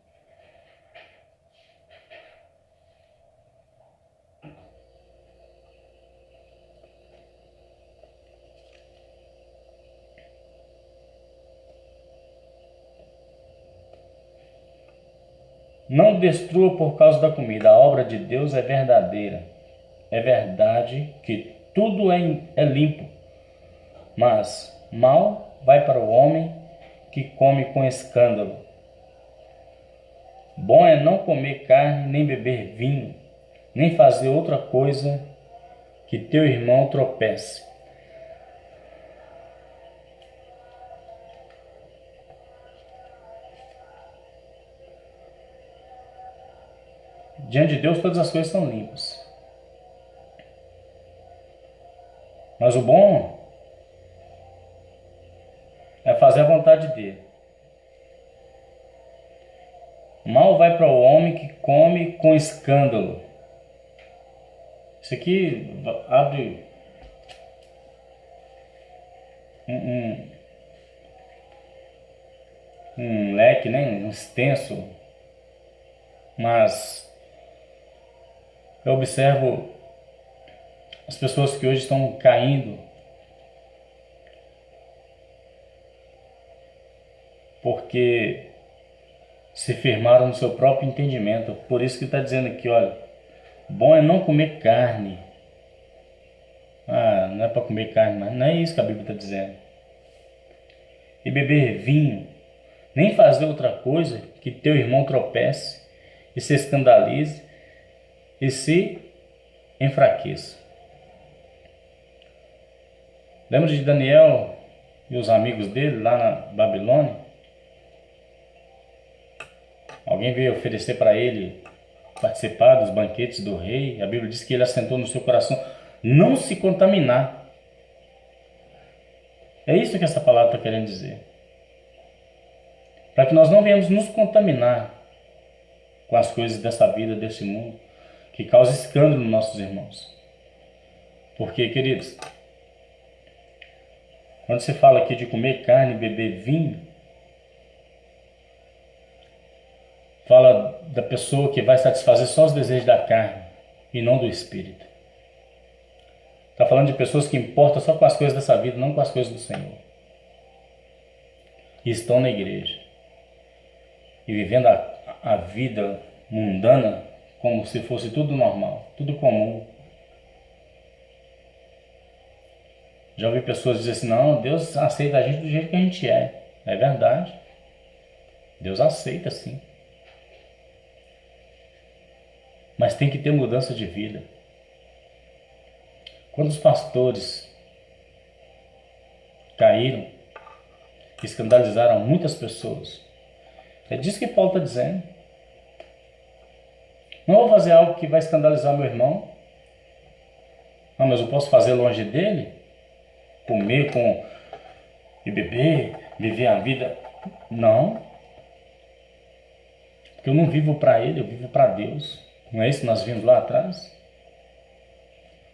Não destrua por causa da comida. A obra de Deus é verdadeira. É verdade que tudo é limpo. Mas mal vai para o homem que come com escândalo. Bom é não comer carne, nem beber vinho, nem fazer outra coisa que teu irmão tropece. Diante de Deus todas as coisas são limpas. Mas o bom é fazer a vontade dele. Mal vai para o homem que come com escândalo. Isso aqui abre um leque, né? Um extenso. Mas eu observo as pessoas que hoje estão caindo porque se firmaram no seu próprio entendimento. Por isso que está dizendo aqui, olha, bom é não comer carne. Não é para comer carne, mas não é isso que a Bíblia está dizendo. E beber vinho, nem fazer outra coisa que teu irmão tropece e se escandalize e se enfraqueça. Lembra de Daniel e os amigos dele lá na Babilônia? Alguém veio oferecer para ele participar dos banquetes do rei. A Bíblia diz que ele assentou no seu coração não se contaminar. É isso que essa palavra está querendo dizer. Para que nós não venhamos nos contaminar com as coisas dessa vida, desse mundo, que causa escândalo nos nossos irmãos. Porque, queridos, quando se fala aqui de comer carne e beber vinho, fala da pessoa que vai satisfazer só os desejos da carne e não do espírito. Está falando de pessoas que importam só com as coisas dessa vida, não com as coisas do Senhor. E estão na igreja. E vivendo a vida mundana como se fosse tudo normal, tudo comum. Já ouvi pessoas dizer assim, não, Deus aceita a gente do jeito que a gente é. É verdade. Deus aceita sim. Mas tem que ter mudança de vida. Quando os pastores caíram, escandalizaram muitas pessoas, é disso que Paulo está dizendo. Não vou fazer algo que vai escandalizar meu irmão. Não, mas eu posso fazer longe dele? Comer e beber, viver a vida? Não. Porque eu não vivo para ele, eu vivo para Deus. Não é isso que nós vimos lá atrás?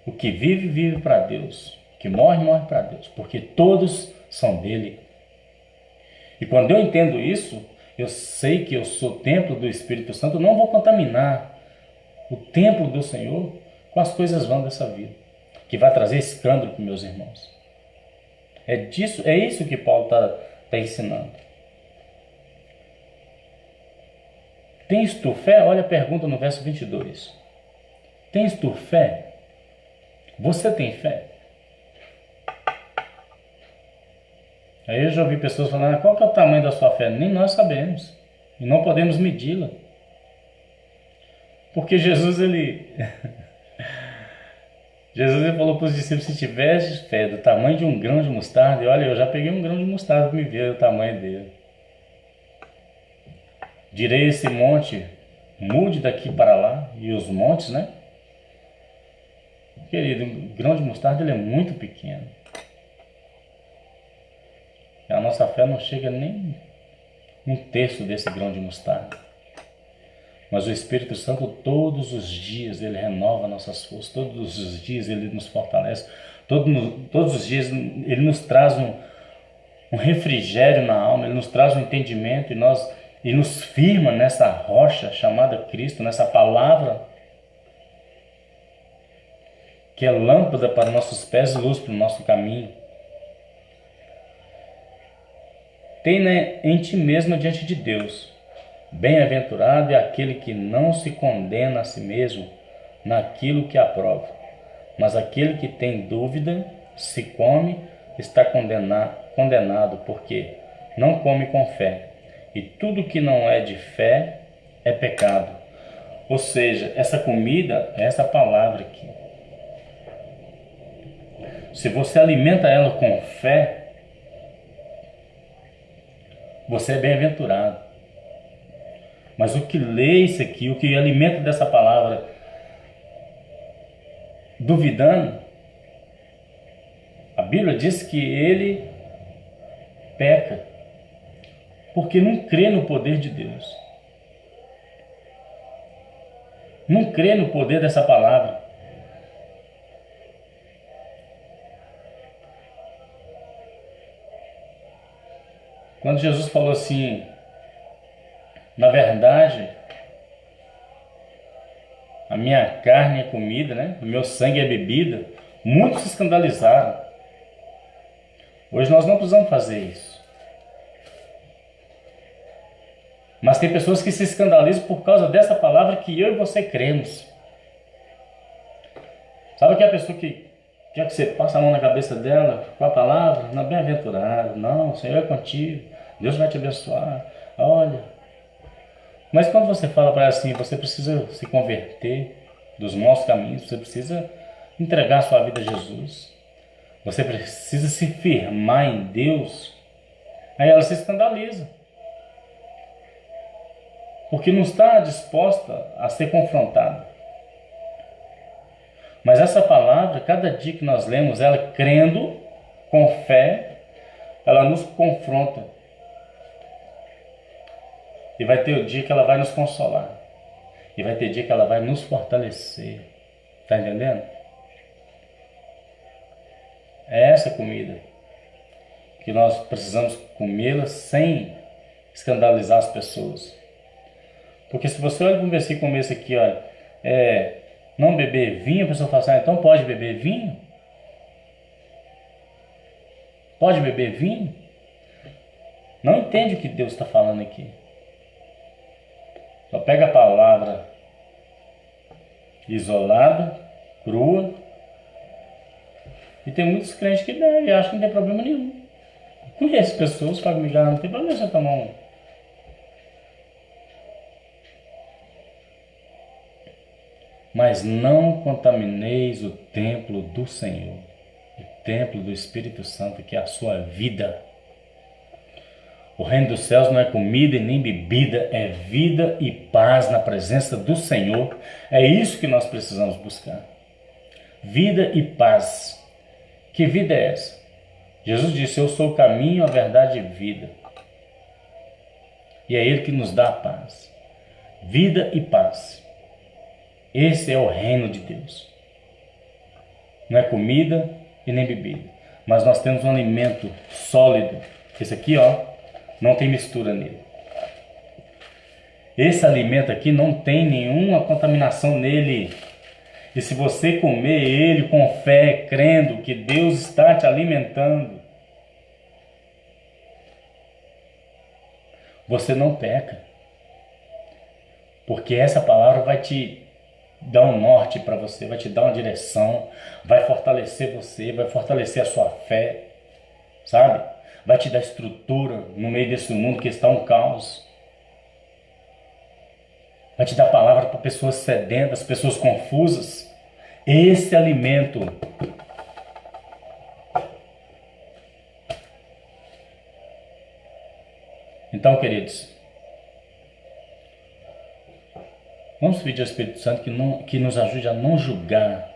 O que vive, vive para Deus. O que morre, morre para Deus. Porque todos são dele. E quando eu entendo isso, eu sei que eu sou templo do Espírito Santo, eu não vou contaminar o templo do Senhor com as coisas vãs dessa vida, que vai trazer escândalo para meus irmãos. É isso que Paulo está ensinando. Tens tu fé? Olha a pergunta no verso 22. Tens tu fé? Você tem fé? Aí eu já ouvi pessoas falando, qual que é o tamanho da sua fé? Nem nós sabemos. E não podemos medi-la. Porque Jesus, ele falou para os discípulos, se tivesse fé do tamanho de um grão de mostarda, e olha, eu já peguei um grão de mostarda para me ver o tamanho dele. Direi esse monte, mude daqui para lá, e os montes, né? Querido, o grão de mostarda ele é muito pequeno. E a nossa fé não chega nem um terço desse grão de mostarda. Mas o Espírito Santo todos os dias ele renova nossas forças, todos os dias ele nos fortalece, todos os dias ele nos traz um refrigério na alma, ele nos traz um entendimento e nos firma nessa rocha chamada Cristo, nessa palavra que é lâmpada para nossos pés e luz para o nosso caminho. Tenha em ti mesmo diante de Deus. Bem-aventurado é aquele que não se condena a si mesmo naquilo que aprova. Mas aquele que tem dúvida, se come, está condenado, porque não come com fé. E tudo que não é de fé é pecado. Ou seja, essa comida é essa palavra aqui. Se você alimenta ela com fé, você é bem-aventurado. Mas o que lê isso aqui, o que alimenta dessa palavra, duvidando, a Bíblia diz que ele peca, porque não crê no poder de Deus. Não crê no poder dessa palavra. Quando Jesus falou assim, na verdade, a minha carne é comida, né? O meu sangue é bebida, muitos se escandalizaram. Hoje nós não precisamos fazer isso. Mas tem pessoas que se escandalizam por causa dessa palavra que eu e você cremos. Sabe aquela pessoa que quer que você passe a mão na cabeça dela com a palavra? Não, bem-aventurado, não, o Senhor é contigo, Deus vai te abençoar, olha. Mas quando você fala para ela assim, você precisa se converter, dos maus caminhos, você precisa entregar sua vida a Jesus. Você precisa se firmar em Deus. Aí ela se escandaliza, porque não está disposta a ser confrontada. Mas essa palavra, cada dia que nós lemos ela crendo, com fé, ela nos confronta. E vai ter o dia que ela vai nos consolar. E vai ter dia que ela vai nos fortalecer. Está entendendo? É essa comida que nós precisamos comê-la sem escandalizar as pessoas. Porque se você olha para um versículo como esse aqui, olha, não beber vinho, a pessoa fala assim, então pode beber vinho? Pode beber vinho? Não entende o que Deus está falando aqui. Só pega a palavra isolada, crua, e tem muitos crentes que bebem e acham que não tem problema nenhum. Conheço pessoas que falam comigo, não tem problema você tomar um. Mas não contamineis o templo do Senhor, o templo do Espírito Santo, que é a sua vida. O reino dos céus não é comida e nem bebida, é vida e paz na presença do Senhor. É isso que nós precisamos buscar. Vida e paz. Que vida é essa? Jesus disse, eu sou o caminho, a verdade e a vida. E é Ele que nos dá a paz. Vida e paz. Esse é o reino de Deus. Não é comida e nem bebida. Mas nós temos um alimento sólido. Esse aqui, ó, não tem mistura nele. Esse alimento aqui não tem nenhuma contaminação nele. E se você comer ele com fé, crendo que Deus está te alimentando, você não peca. Porque essa palavra vai te dar um norte para você, vai te dar uma direção, vai fortalecer você, vai fortalecer a sua fé, sabe? Vai te dar estrutura no meio desse mundo que está um caos. Vai te dar palavra para pessoas sedentas, pessoas confusas. Esse alimento então, queridos, vamos pedir ao Espírito Santo que nos ajude a não julgar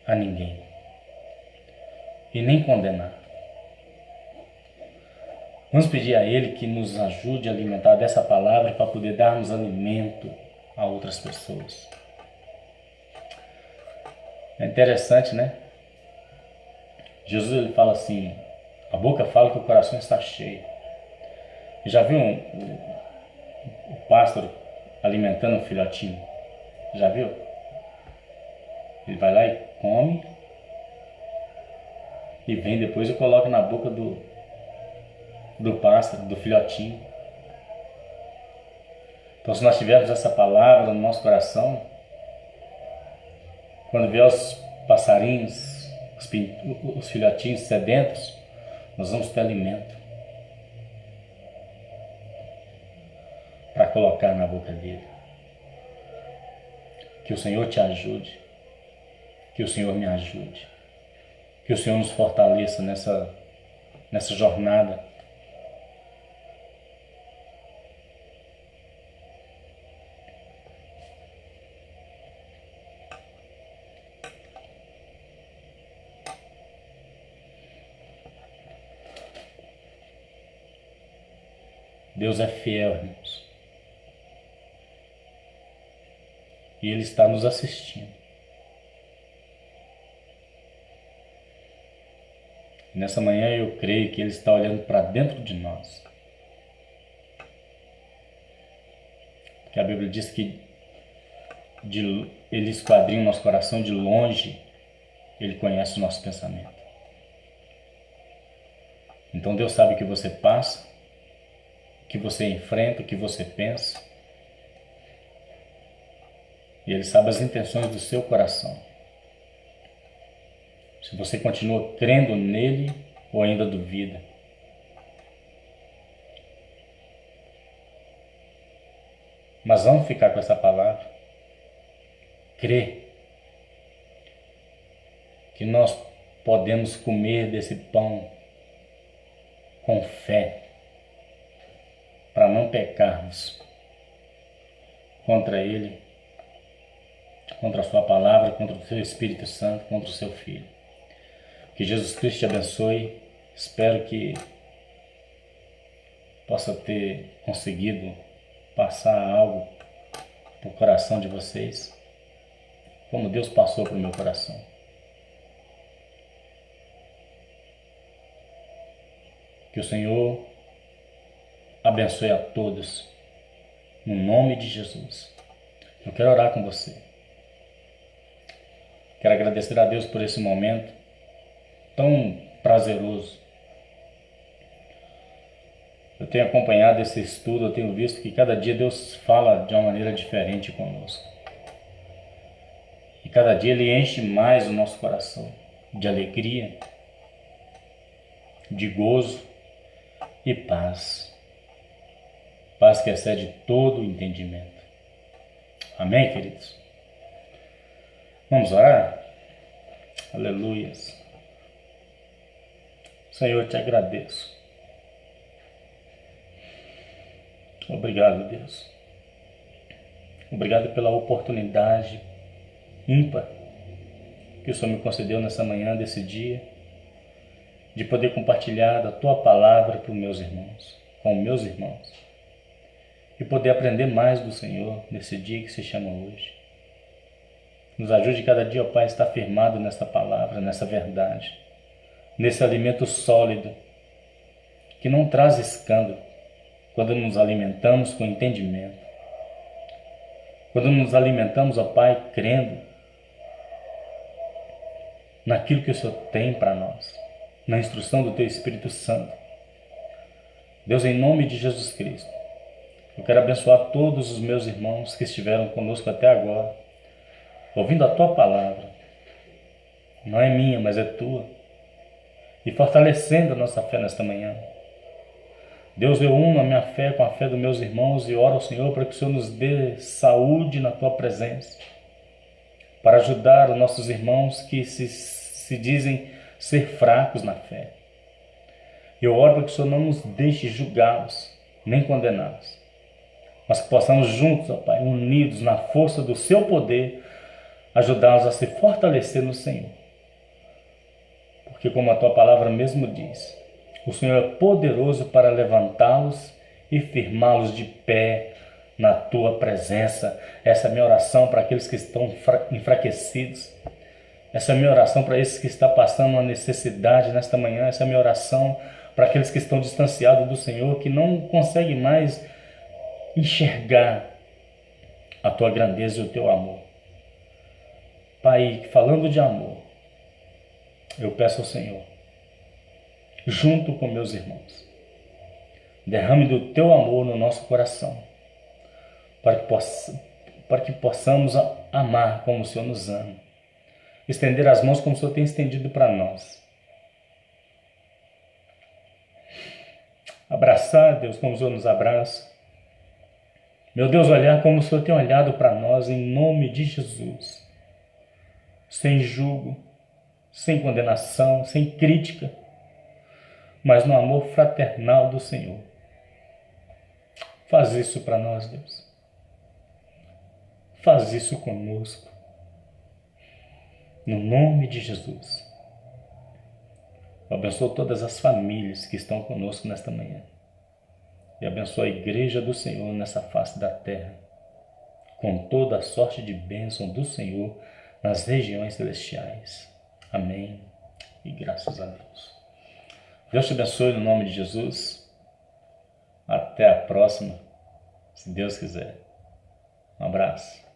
a ninguém e nem condenar. Vamos pedir a Ele que nos ajude a alimentar dessa palavra para poder darmos alimento a outras pessoas. É interessante, né? Jesus ele fala assim, a boca fala que o coração está cheio. Já viu o pássaro alimentando um filhotinho? Já viu? Ele vai lá e come e vem depois e coloca na boca do pássaro, do filhotinho. Então se nós tivermos essa palavra no nosso coração, quando vier os passarinhos, os filhotinhos sedentos, nós vamos ter alimento para colocar na boca dele. Que o Senhor te ajude, que o Senhor me ajude, que o Senhor nos fortaleça nessa jornada. Deus é fiel, irmãos. E Ele está nos assistindo. E nessa manhã eu creio que Ele está olhando para dentro de nós. Porque a Bíblia diz que Ele esquadrinha o nosso coração de longe. Ele conhece o nosso pensamento. Então Deus sabe o que você passa, o que você enfrenta, o que você pensa. E Ele sabe as intenções do seu coração. Se você continua crendo nele ou ainda duvida. Mas vamos ficar com essa palavra. crer que nós podemos comer desse pão com fé, para não pecarmos contra Ele, contra a Sua palavra, contra o Seu Espírito Santo, contra o Seu Filho. Que Jesus Cristo te abençoe. Espero que possa ter conseguido passar algo para o coração de vocês, como Deus passou para o meu coração. Que o Senhor abençoe a todos, no nome de Jesus. Eu quero orar com você. Quero agradecer a Deus por esse momento tão prazeroso. Eu tenho acompanhado esse estudo, eu tenho visto que cada dia Deus fala de uma maneira diferente conosco. E cada dia Ele enche mais o nosso coração de alegria, de gozo e paz. Paz que excede todo o entendimento. Amém, queridos? Vamos orar? Aleluias. Senhor, eu te agradeço. Obrigado, Deus. Obrigado pela oportunidade ímpar que o Senhor me concedeu nessa manhã desse dia, de poder compartilhar da Tua palavra para os meus irmãos, com meus irmãos, e poder aprender mais do Senhor nesse dia que se chama hoje. Nos ajude cada dia, ó Pai, a estar firmado nessa palavra, nessa verdade, nesse alimento sólido, que não traz escândalo, quando nos alimentamos com entendimento, quando nos alimentamos, ó Pai, crendo naquilo que o Senhor tem para nós, na instrução do Teu Espírito Santo. Deus, em nome de Jesus Cristo, eu quero abençoar todos os meus irmãos que estiveram conosco até agora, ouvindo a Tua palavra, não é minha, mas é Tua, e fortalecendo a nossa fé nesta manhã. Deus, eu uno a minha fé com a fé dos meus irmãos e oro ao Senhor para que o Senhor nos dê saúde na Tua presença, para ajudar os nossos irmãos que se dizem ser fracos na fé. Eu oro para que o Senhor não nos deixe julgá-los, nem condená-los, mas que possamos juntos, ó Pai, unidos na força do Seu poder, ajudá-los a se fortalecer no Senhor. Porque como a Tua palavra mesmo diz, o Senhor é poderoso para levantá-los e firmá-los de pé na Tua presença. Essa é a minha oração para aqueles que estão enfraquecidos. Essa é a minha oração para esses que estão passando uma necessidade nesta manhã. Essa é a minha oração para aqueles que estão distanciados do Senhor, que não conseguem mais enxergar a Tua grandeza e o Teu amor. Pai, falando de amor, eu peço ao Senhor, junto com meus irmãos, derrame do Teu amor no nosso coração, para que possamos amar como o Senhor nos ama, estender as mãos como o Senhor tem estendido para nós, abraçar, Deus, como o Senhor nos abraça, meu Deus, olhar como o Senhor tem olhado para nós, em nome de Jesus, sem julgo, sem condenação, sem crítica, mas no amor fraternal do Senhor. Faz isso para nós, Deus. Faz isso conosco. No nome de Jesus. Abençoa todas as famílias que estão conosco nesta manhã. E abençoa a igreja do Senhor nessa face da terra, com toda a sorte de bênção do Senhor nas regiões celestiais. Amém. E graças a Deus. Deus te abençoe no nome de Jesus. Até a próxima, se Deus quiser. Um abraço.